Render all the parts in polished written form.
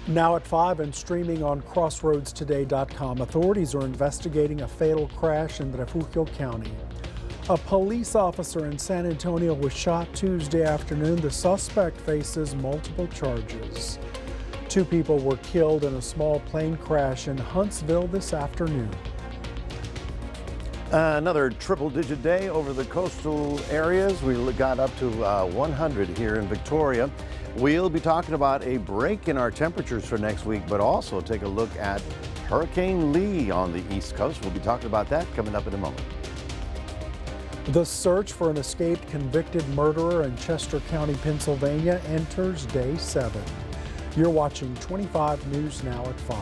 Now at 5 and streaming on crossroadstoday.com, authorities are investigating a fatal crash in Refugio County. A police officer in San Antonio was shot Tuesday afternoon. The suspect faces multiple charges. 2 people were killed in a small plane crash in Huntsville this afternoon. Another triple-digit day over the coastal areas. We got up to 100 here in Victoria. We'll be talking about a break in our temperatures for next week, but also take a look at Hurricane Lee on the East Coast. We'll be talking about that coming up in a moment. The search for an escaped convicted murderer in Chester County, Pennsylvania enters day 7. You're watching 25 News Now at 5.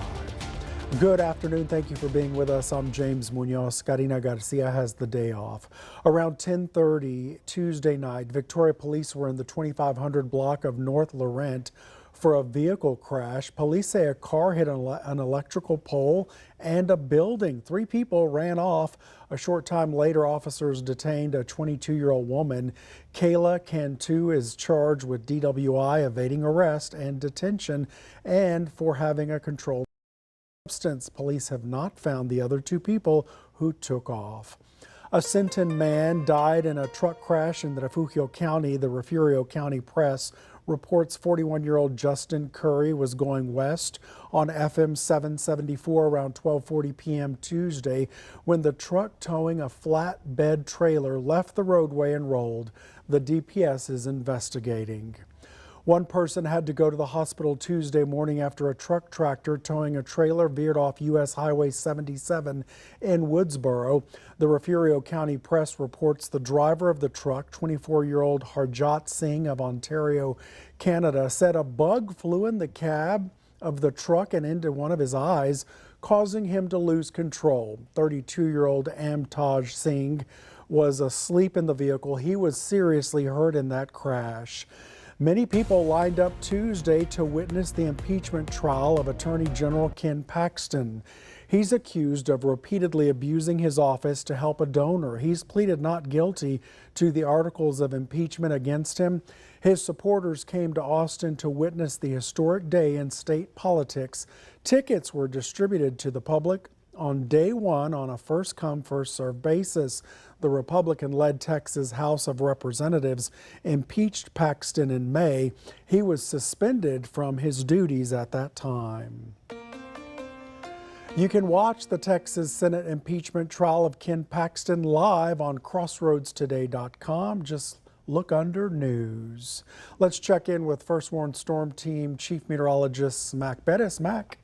Good afternoon. Thank you for being with us. I'm James Munoz. Karina Garcia has the day off. Around 10:30 Tuesday night, Victoria police were in the 2500 block of North Laurent for a vehicle crash. Police say a car hit an electrical pole and a building. 3 people ran off. A short time later, officers detained a 22-year-old woman. Kayla Cantu is charged with DWI, evading arrest and detention, and for having a controlled substance. Police have not found the other 2 people who took off. A Sinton man died in a truck crash in the Refugio County. The Refugio County Press reports 41-year-old Justin Curry was going west on FM 774 around 12:40 p.m. Tuesday when the truck towing a flatbed trailer left the roadway and rolled. The DPS is investigating. 1 person had to go to the hospital Tuesday morning after a truck tractor towing a trailer veered off U.S. Highway 77 in Woodsboro. The Refugio County Press reports the driver of the truck, 24-year-old Harjot Singh of Ontario, Canada, said a bug flew in the cab of the truck and into one of his eyes, causing him to lose control. 32-year-old Amtaj Singh was asleep in the vehicle. He was seriously hurt in that crash. Many people lined up Tuesday to witness the impeachment trial of Attorney General Ken Paxton. He's accused of repeatedly abusing his office to help a donor. He's pleaded not guilty to the articles of impeachment against him. His supporters came to Austin to witness the historic day in state politics. Tickets were distributed to the public on day 1 on a first-come, first-served basis. The Republican-led Texas House of Representatives impeached Paxton in May. He was suspended from his duties at that time. You can watch the Texas Senate impeachment trial of Ken Paxton live on crossroadstoday.com. Just look under News. Let's check in with First Warn Storm Team Chief Meteorologist Mac Perez. Mac.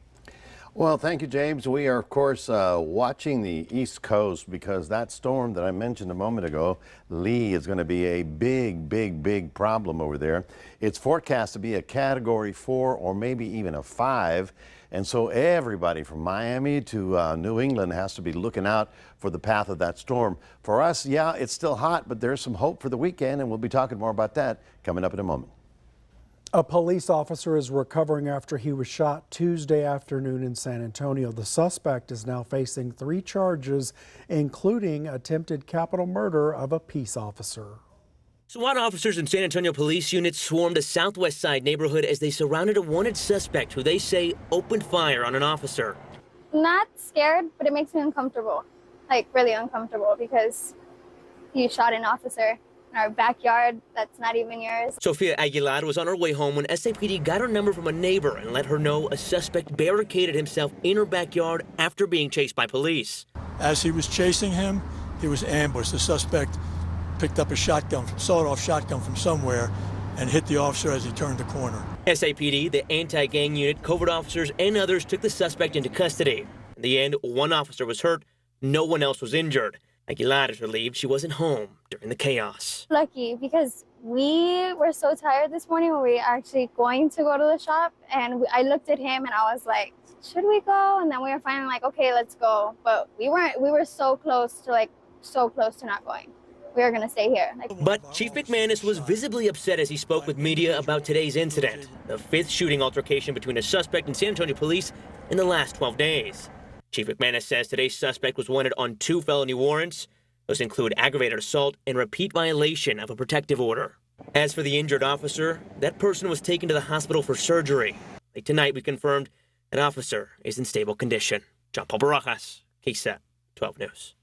Well, thank you, James. We are, of course, watching the East Coast because that storm that I mentioned a moment ago, Lee, is going to be a big problem over there. It's forecast to be a Category 4 or maybe even a 5. And so everybody from Miami to New England has to be looking out for the path of that storm. For us, yeah, it's still hot, but there's some hope for the weekend, and we'll be talking more about that coming up in a moment. A police officer is recovering after he was shot Tuesday afternoon in San Antonio. The suspect is now facing 3 charges, including attempted capital murder of a peace officer. SWAT officers in San Antonio police units swarmed a Southwest Side neighborhood as they surrounded a wanted suspect who they say opened fire on an officer. Not scared, but it makes me uncomfortable, like really uncomfortable, because you shot an officer in our backyard that's not even yours. Sofia Aguilar was on her way home when SAPD got her number from a neighbor and let her know a suspect barricaded himself in her backyard after being chased by police. As he was chasing him, he was ambushed. The suspect picked up a shotgun, sawed-off shotgun from somewhere and hit the officer as he turned the corner. SAPD, the anti-gang unit, covert officers, and others took the suspect into custody. In the end, 1 officer was hurt. No one else was injured. Aguilar is relieved she wasn't home during the chaos. Lucky, because we were so tired this morning when we were actually going to go to the shop, and I looked at him and I was like, should we go? And then we were finally like, okay, let's go. But we were so close to not going. We were going to stay here. But Chief McManus was visibly upset as he spoke with media about today's incident, the 5th shooting altercation between a suspect and San Antonio police in the last 12 days. Chief McManus says today's suspect was wanted on 2 felony warrants. Those include aggravated assault and repeat violation of a protective order. As for the injured officer, that person was taken to the hospital for surgery. Late tonight, we confirmed an officer is in stable condition. John Paul Barajas, KSAT 12 News.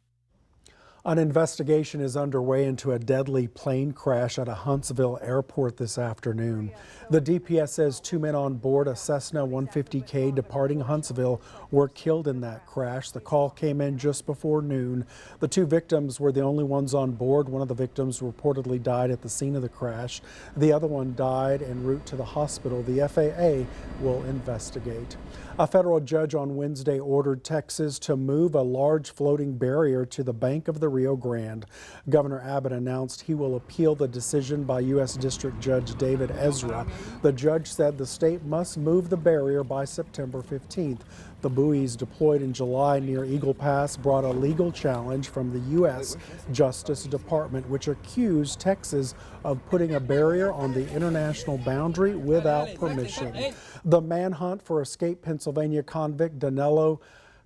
An investigation is underway into a deadly plane crash at a Huntsville airport this afternoon. The DPS says 2 men on board a Cessna 150K departing Huntsville were killed in that crash. The call came in just before noon. The 2 victims were the only ones on board. One of the victims reportedly died at the scene of the crash. The other one died en route to the hospital. The FAA will investigate. A federal judge on Wednesday ordered Texas to move a large floating barrier to the bank of the Rio Grande. Governor Abbott announced he will appeal the decision by U.S. District Judge David Ezra. The judge said the state must move the barrier by September 15th. The buoys deployed in July near Eagle Pass brought a legal challenge from the U.S. Justice Department, which accused Texas of putting a barrier on the international boundary without permission. The manhunt for escaped Pennsylvania convict Danilo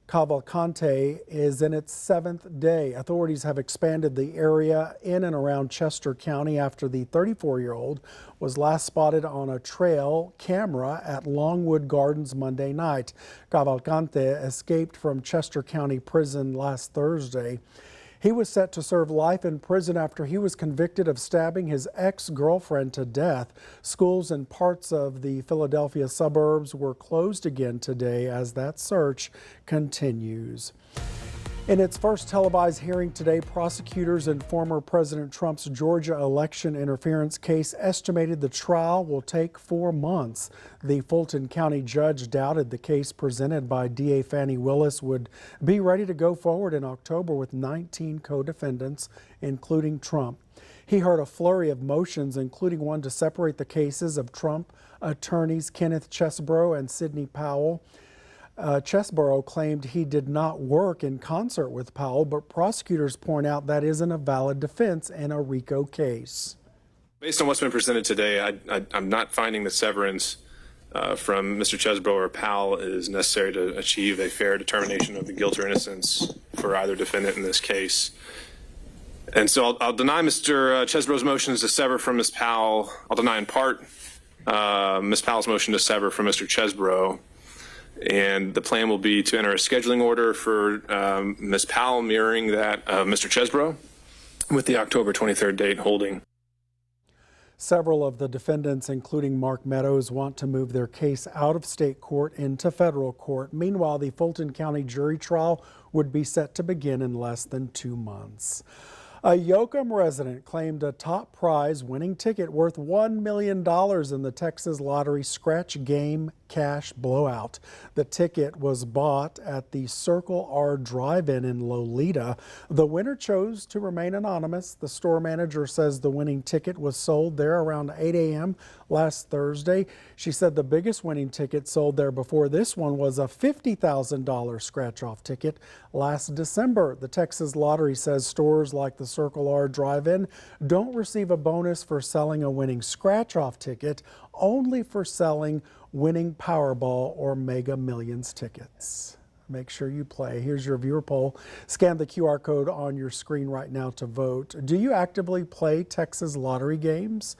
Cavalcante is in its 7th day. Authorities have expanded the area in and around Chester County after the 34-year-old was last spotted on a trail camera at Longwood Gardens Monday night. Cavalcante escaped from Chester County Prison last Thursday. He was set to serve life in prison after he was convicted of stabbing his ex-girlfriend to death. Schools in parts of the Philadelphia suburbs were closed again today as that search continues. In its first televised hearing today, prosecutors in former President Trump's Georgia election interference case estimated the trial will take 4 months. The Fulton County judge doubted the case presented by DA Fani Willis would be ready to go forward in October with 19 co-defendants, including Trump. He heard a flurry of motions, including one to separate the cases of Trump attorneys Kenneth Chesebro and Sidney Powell. Chesebro claimed he did not work in concert with Powell, but prosecutors point out that isn't a valid defense in a RICO case. Based on what's been presented today, I'm not finding the severance from Mr. Chesebro or Powell is necessary to achieve a fair determination of the guilt or innocence for either defendant in this case. And so I'll deny Mr. Chesebro's motions to sever from Ms. Powell. I'll deny in part Ms. Powell's motion to sever from Mr. Chesebro. And the plan will be to enter a scheduling order for Ms. Powell mirroring that of Mr. Chesebro with the October 23rd date holding. Several of the defendants, including Mark Meadows, want to move their case out of state court into federal court. Meanwhile, the Fulton County jury trial would be set to begin in less than 2 months. A Yoakum resident claimed a top prize winning ticket worth $1 million in the Texas Lottery Scratch Game Cash Blowout. The ticket was bought at the Circle R Drive-In in Lolita. The winner chose to remain anonymous. The store manager says the winning ticket was sold there around 8 a.m. last Thursday. She said the biggest winning ticket sold there before this one was a $50,000 scratch-off ticket last December. The Texas Lottery says stores like the Circle R Drive-In don't receive a bonus for selling a winning scratch-off ticket, only for selling winning Powerball or Mega Millions tickets. Make sure you play. Here's your viewer poll. Scan the QR code on your screen right now to vote. Do you actively play Texas lottery games?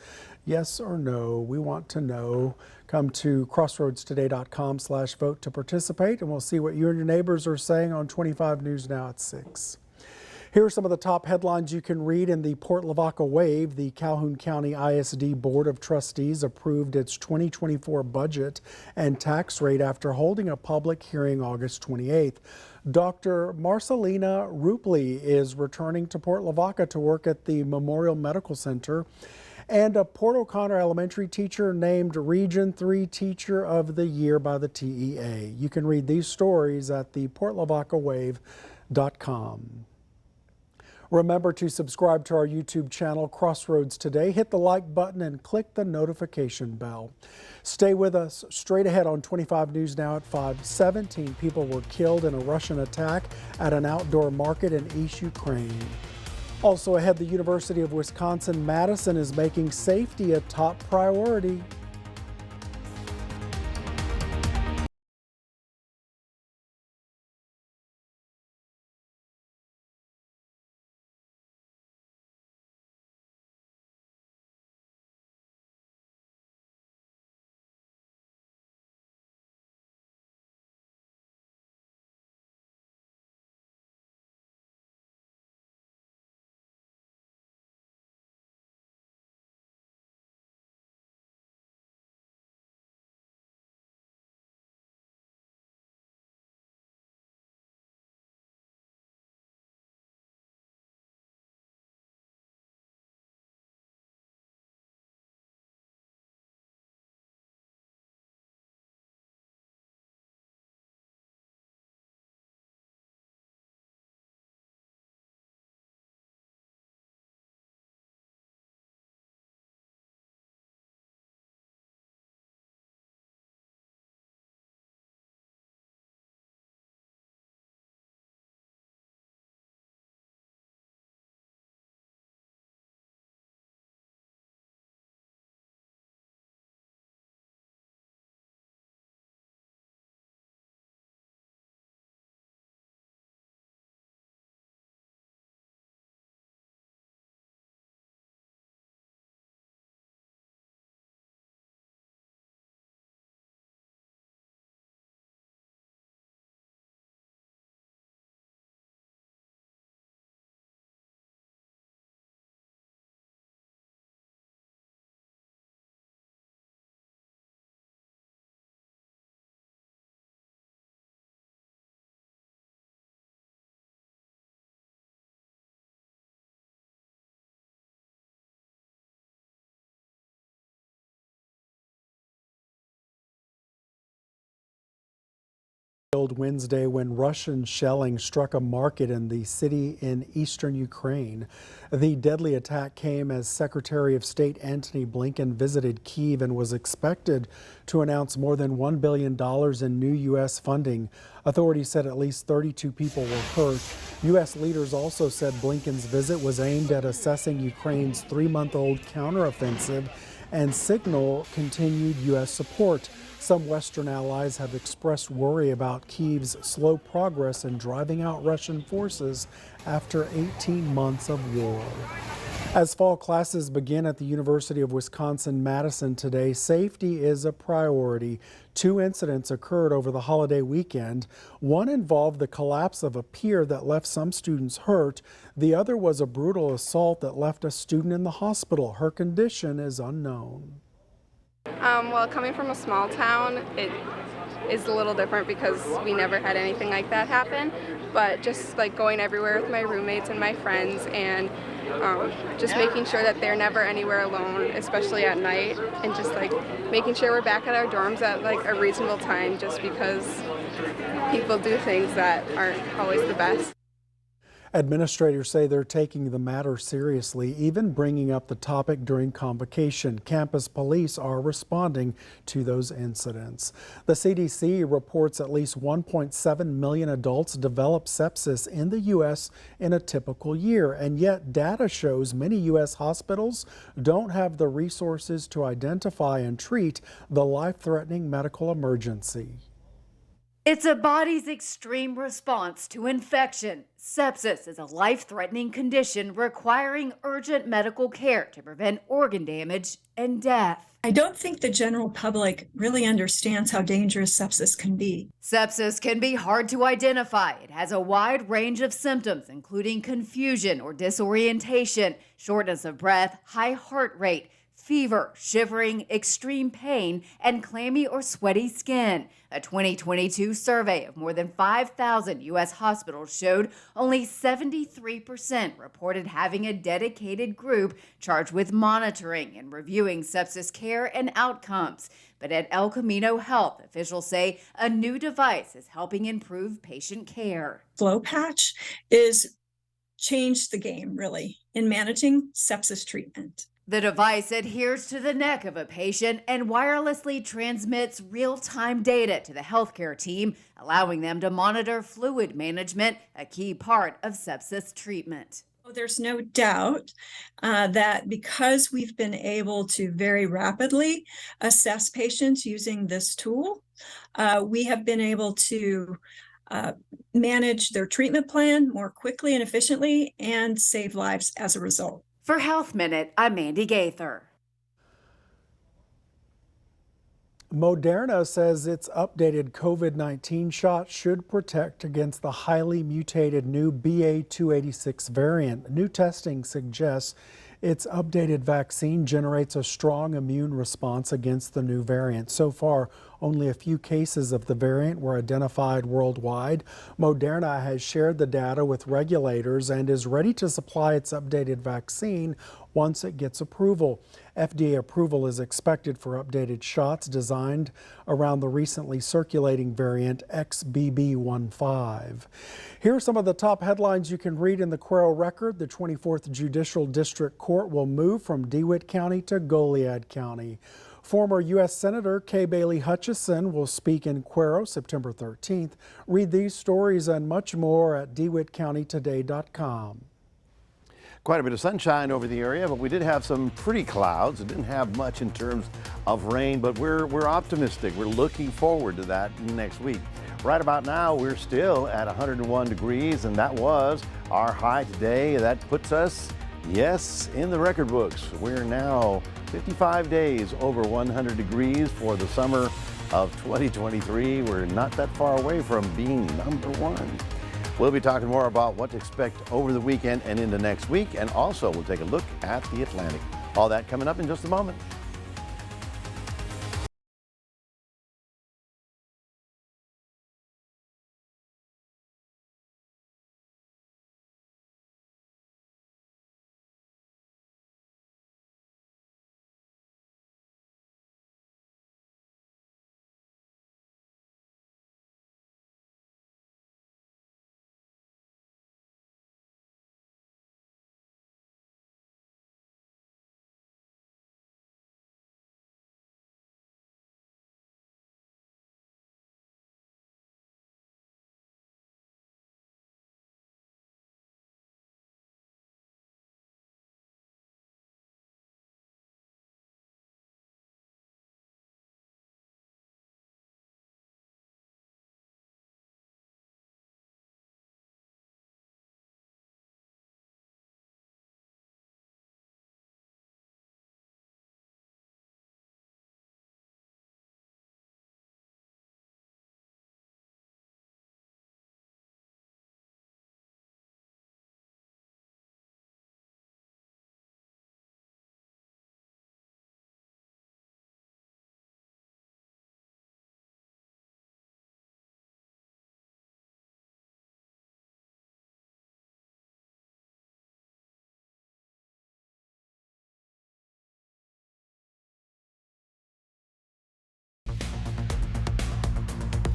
Yes or no? We want to know. Come to crossroadstoday.com/vote to participate, and we'll see what you and your neighbors are saying on 25 News Now at 6. Here are some of the top headlines you can read in the Port Lavaca Wave. The Calhoun County ISD Board of Trustees approved its 2024 budget and tax rate after holding a public hearing August 28th. Dr. Marcelina Rupley is returning to Port Lavaca to work at the Memorial Medical Center. And a Port O'Connor elementary teacher named Region 3 Teacher of the Year by the TEA. You can read these stories at the portlavacawave.com. Remember to subscribe to our YouTube channel, Crossroads Today. Hit the like button and click the notification bell. Stay with us. Straight ahead on 25 News Now at 5. 17 people were killed in a Russian attack at an outdoor market in East Ukraine. Also ahead, the University of Wisconsin-Madison is making safety a top priority. wild Wednesday when Russian shelling struck a market in the city in eastern Ukraine. The deadly attack came as Secretary of State Antony Blinken visited Kyiv and was expected to announce more than $1 billion in new U.S. funding. Authorities said at least 32 people were hurt. U.S. leaders also said Blinken's visit was aimed at assessing Ukraine's 3-month-old counteroffensive and signal continued U.S. support. Some Western allies have expressed worry about Kyiv's slow progress in driving out Russian forces after 18 months of war. As fall classes begin at the University of Wisconsin-Madison today, safety is a priority. 2 incidents occurred over the holiday weekend. One involved the collapse of a pier that left some students hurt. The other was a brutal assault that left a student in the hospital. Her condition is unknown. Well, coming from a small town, it is a little different because we never had anything like that happen. But just like going everywhere with my roommates and my friends, and just making sure that they're never anywhere alone, especially at night, and just like making sure we're back at our dorms at like a reasonable time, just because people do things that aren't always the best. Administrators say they're taking the matter seriously, even bringing up the topic during convocation. Campus police are responding to those incidents. The CDC reports at least 1.7 million adults develop sepsis in the U.S. in a typical year, and yet data shows many U.S. hospitals don't have the resources to identify and treat the life-threatening medical emergency. It's a body's extreme response to infection. Sepsis is a life-threatening condition requiring urgent medical care to prevent organ damage and death. I don't think the general public really understands how dangerous sepsis can be. Sepsis can be hard to identify. It has a wide range of symptoms, including confusion or disorientation, shortness of breath, high heart rate, fever, shivering, extreme pain, and clammy or sweaty skin. A 2022 survey of more than 5,000 U.S. hospitals showed only 73% reported having a dedicated group charged with monitoring and reviewing sepsis care and outcomes. But at El Camino Health, officials say a new device is helping improve patient care. Flow patch is changed the game, really, in managing sepsis treatment. The device adheres to the neck of a patient and wirelessly transmits real-time data to the healthcare team, allowing them to monitor fluid management, a key part of sepsis treatment. There's no doubt that because we've been able to very rapidly assess patients using this tool, we have been able to manage their treatment plan more quickly and efficiently and save lives as a result. For Health Minute, I'm Mandy Gaither. Moderna says its updated COVID-19 shot should protect against the highly mutated new BA.286 variant. New testing suggests its updated vaccine generates a strong immune response against the new variant. So far, only a few cases of the variant were identified worldwide. Moderna has shared the data with regulators and is ready to supply its updated vaccine once it gets approval. FDA approval is expected for updated shots designed around the recently circulating variant XBB.1.5. Here are some of the top headlines you can read in the Cuero Record. The 24th Judicial District Court will move from DeWitt County to Goliad County. Former U.S. Senator Kay Bailey Hutchison will speak in Cuero September 13th. Read these stories and much more at dewittcountytoday.com. Quite a bit of sunshine over the area, but we did have some pretty clouds. It didn't have much in terms of rain, but we're optimistic. We're looking forward to that next week. Right about now, we're still at 101 degrees, and that was our high today. That puts us, yes, in the record books. We're now 55 days over 100 degrees for the summer of 2023. We're not that far away from being number one. We'll be talking more about what to expect over the weekend and into next week, and also we'll take a look at the Atlantic. All that coming up in just a moment.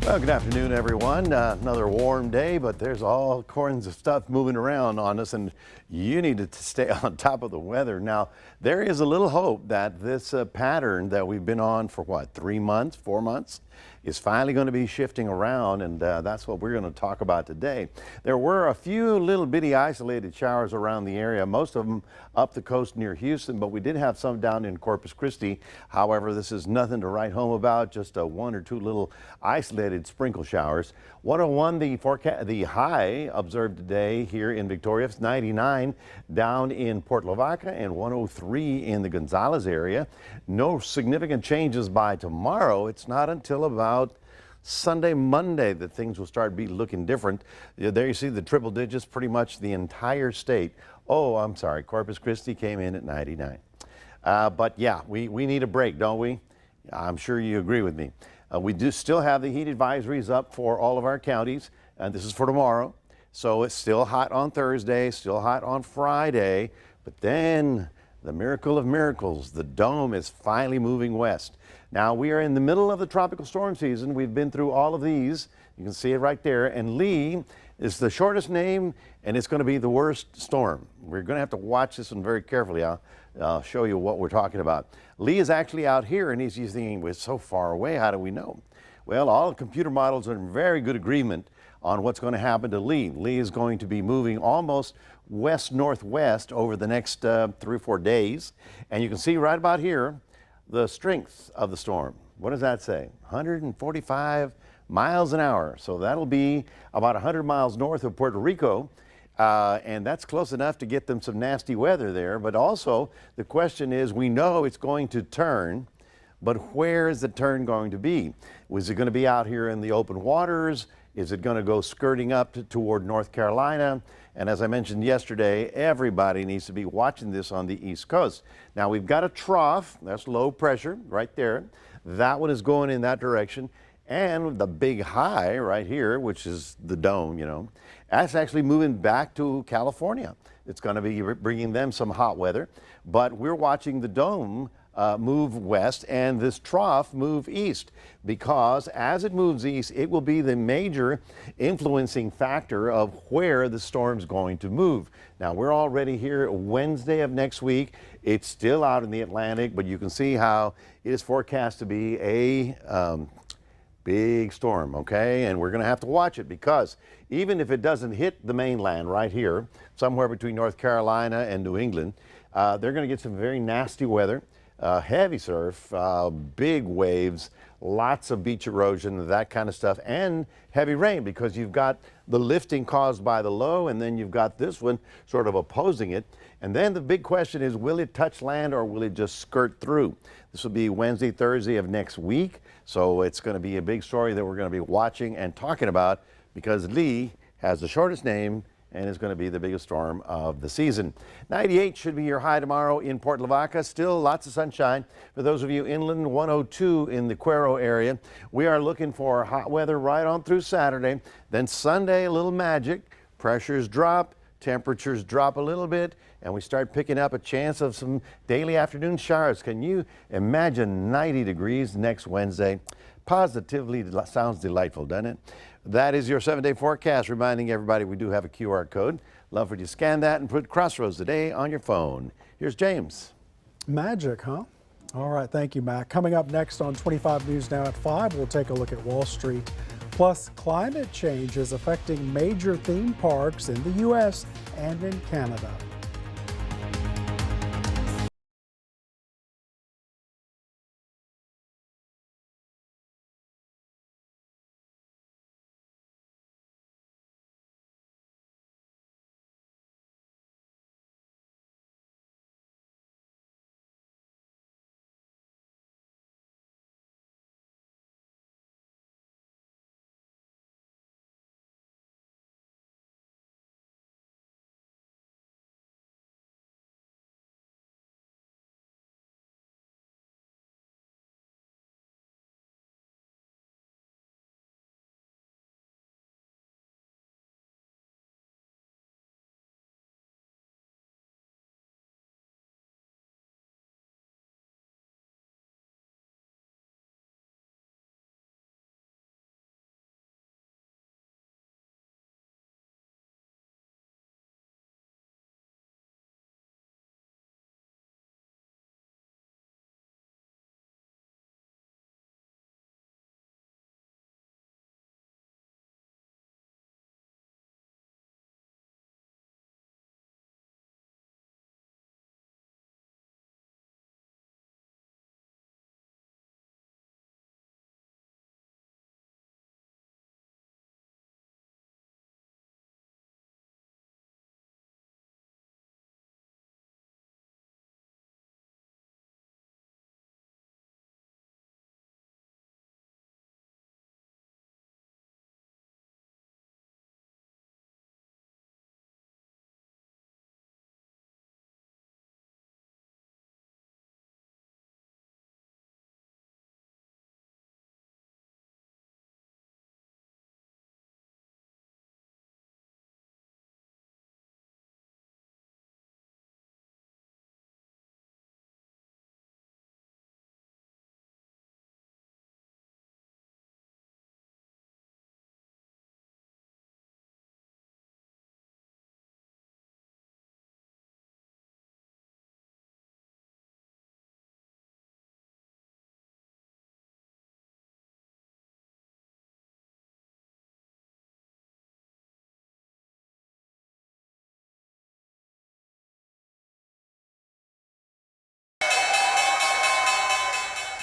Well, good afternoon, everyone. Another warm day, but there's all kinds of stuff moving around on us, and you need to stay on top of the weather. Now, there is a little hope that this pattern that we've been on for what, 3 months, 4 months, is finally going to be shifting around, and that's what we're going to talk about today. There were a few little bitty isolated showers around the area, most of them up the coast near Houston, but we did have some down in Corpus Christi. However, this is nothing to write home about, just a 1 or 2 little isolated sprinkle showers. 101, the high observed today here in Victoria, it's 99 down in Port Lavaca and 103 in the Gonzales area. No significant changes by tomorrow. It's not until about Sunday, Monday that things will start looking different. There you see the triple digits, pretty much the entire state. Oh, I'm sorry, Corpus Christi came in at 99. But yeah, we need a break, don't we? I'm sure you agree with me. We do still have the heat advisories up for all of our counties, and this is for tomorrow. So it's still hot on Thursday, still hot on Friday, but then the miracle of miracles, the dome is finally moving west. Now we are in the middle of the tropical storm season. We've been through all of these. You can see it right there. And Lee is the shortest name, and it's going to be the worst storm. We're going to have to watch this one very carefully. I'll show you what we're talking about. Lee is actually out here, and he's thinking, we're so far away, how do we know? Well, all the computer models are in very good agreement on what's going to happen to Lee. Lee is going to be moving almost west-northwest over the next 3 or 4 days. And you can see right about here the strength of the storm. What does that say? 145 miles an hour. So that'll be about 100 miles north of Puerto Rico. And that's close enough to get them some nasty weather there. But also, the question is, we know it's going to turn, but where is the turn going to be? Is it going to be out here in the open waters? Is it going to go skirting up toward North Carolina? And as I mentioned yesterday, everybody needs to be watching this on the East Coast. Now, we've got a trough. That's low pressure right there. That one is going in that direction. And the big high right here, which is the dome, you know, that's actually moving back to California. It's going to be bringing them some hot weather. But we're watching the dome move west and this trough move east, because as it moves east, it will be the major influencing factor of where the storm's going to move. Now, we're already here Wednesday of next week. It's still out in the Atlantic, but you can see how it is forecast to be a big storm, okay? And we're going to have to watch it, because even if it doesn't hit the mainland right here, somewhere between North Carolina and New England, they're going to get some very nasty weather, heavy surf, big waves, lots of beach erosion, that kind of stuff, and heavy rain, because you've got the lifting caused by the low, and then you've got this one sort of opposing it. And then the big question is, will it touch land or will it just skirt through? This will be Wednesday, Thursday of next week. So it's going to be a big story that we're going to be watching and talking about, because Lee has the shortest name and is going to be the biggest storm of the season. 98 should be your high tomorrow in Port Lavaca. Still lots of sunshine. For those of you inland, 102 in the Cuero area. We are looking for hot weather right on through Saturday. Then Sunday, a little magic. Pressures drop, temperatures drop a little bit, and we start picking up a chance of some daily afternoon showers. Can you imagine 90 degrees next Wednesday? Positively sounds delightful, doesn't it? That is your 7-day forecast, reminding everybody we do have a QR code. Love for you to scan that and put Crossroads Today on your phone. Here's James. Magic, huh? All right, thank you, Matt. Coming up next on 25 News Now at 5, we'll take a look at Wall Street. Plus, climate change is affecting major theme parks in the U.S. and in Canada.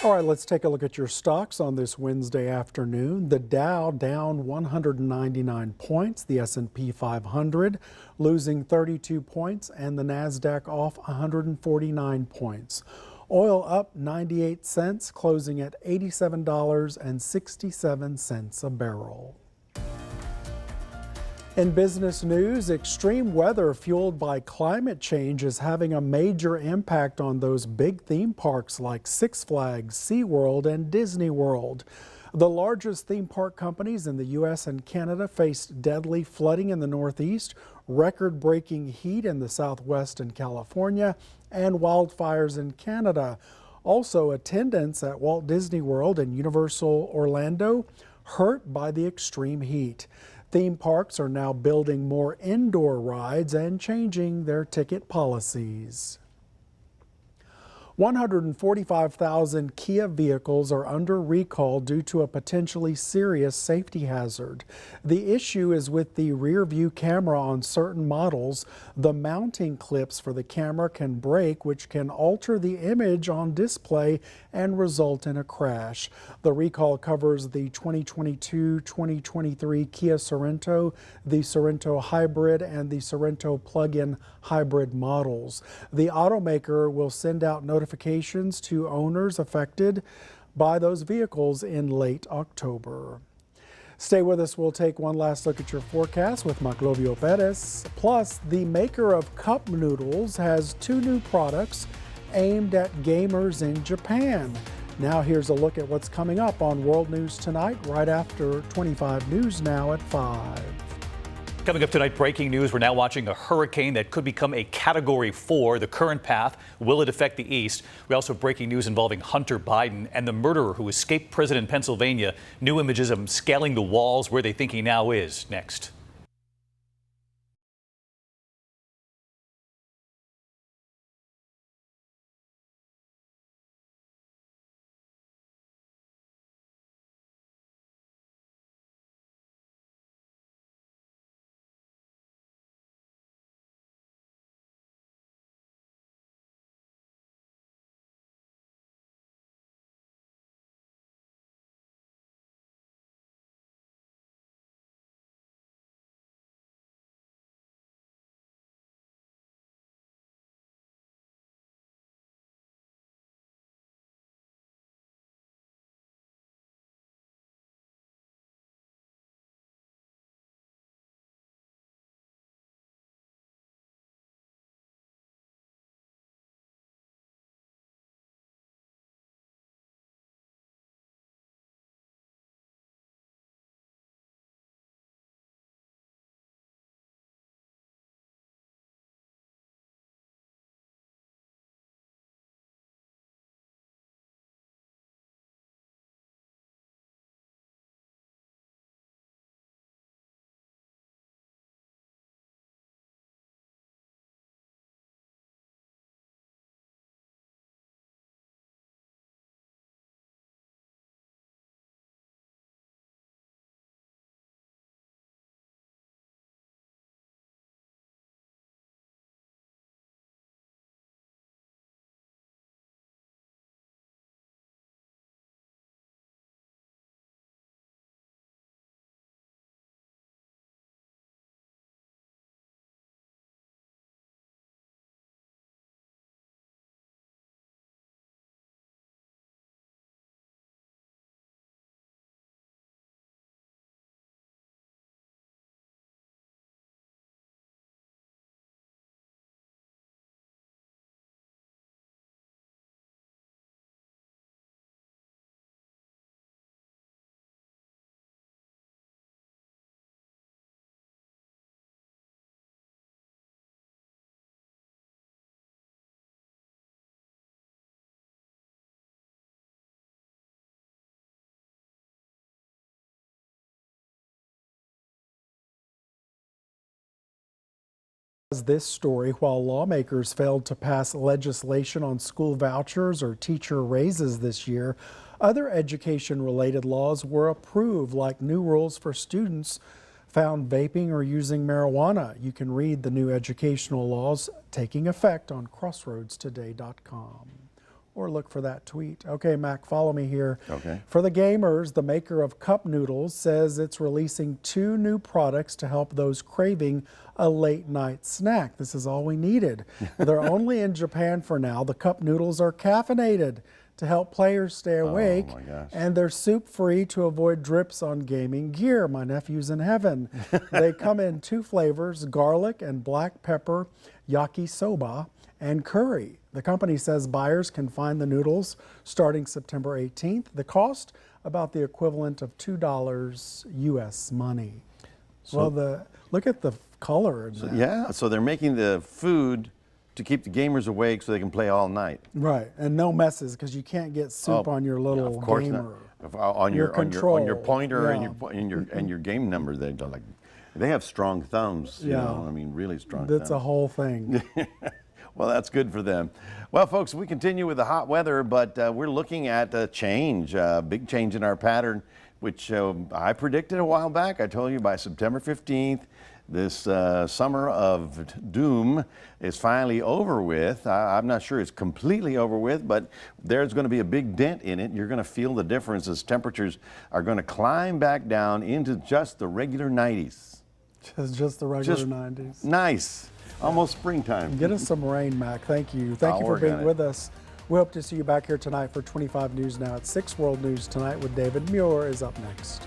All right, let's take a look at your stocks on this Wednesday afternoon. The Dow down 199 points, the S&P 500 losing 32 points, and the Nasdaq off 149 points. Oil up 98 cents, closing at $87.67 a barrel. In business news, extreme weather fueled by climate change is having a major impact on those big theme parks like Six Flags, SeaWorld, and Disney World. The largest theme park companies in the U.S. and Canada faced deadly flooding in the Northeast, record-breaking heat in the Southwest and California, and wildfires in Canada. Also, attendance at Walt Disney World and Universal Orlando hurt by the extreme heat. Theme parks are now building more indoor rides and changing their ticket policies. 145,000 Kia vehicles are under recall due to a potentially serious safety hazard. The issue is with the rear view camera on certain models. The mounting clips for the camera can break, which can alter the image on display and result in a crash. The recall covers the 2022-2023 Kia Sorento, the Sorento Hybrid, and the Sorento plug-in hybrid models. The automaker will send out notifications to owners affected by those vehicles in late October. Stay with us. We'll take one last look at your forecast with Maclovio Perez. Plus, the maker of cup noodles has 2 new products aimed at gamers in Japan. Now here's a look at what's coming up on World News Tonight right after 25 News Now at 5. Coming up tonight, breaking news. We're now watching a hurricane that could become a Category 4. The current path, will it affect the east? We also have breaking news involving Hunter Biden and the murderer who escaped prison in Pennsylvania. New images of him scaling the walls. Where they think he now is. Next. This story, while lawmakers failed to pass legislation on school vouchers or teacher raises this year, other education-related laws were approved, like new rules for students found vaping or using marijuana. You can read the new educational laws taking effect on crossroadstoday.com. or look for that tweet. Okay, Mac, follow me here. Okay. For the gamers, the maker of cup noodles says it's releasing 2 new products to help those craving a late night snack. This is all we needed. They're only in Japan for now. The cup noodles are caffeinated to help players stay awake, my gosh. and they're soup-free to avoid drips on gaming gear. My nephew's in heaven. They come in 2 flavors, garlic and black pepper, yakisoba, and curry. The company says buyers can find the noodles starting September 18th. The cost, about the equivalent of $2 US money. Look at the color. Yeah, so they're making the food to keep the gamers awake so they can play all night. Right, and no messes, because you can't get soup on your little of course gamer. Not. On your pointer and your game number. They have strong thumbs. You know, I mean, really strong. That's thumbs. a whole thing. Well, that's good for them. Well, folks, we continue with the hot weather, but we're looking at a change, a big change in our pattern, which I predicted a while back. I told you by September 15th, this summer of doom is finally over with. I'm not sure it's completely over with, but there's going to be a big dent in it. You're going to feel the difference as temperatures are going to climb back down into just the regular 90s. Just the regular 90s. Nice. Almost springtime. Get us some rain, Mac. Thank you. Thank you for being with us. We hope to see you back here tonight for 25 News Now at 6. World News Tonight with David Muir is up next.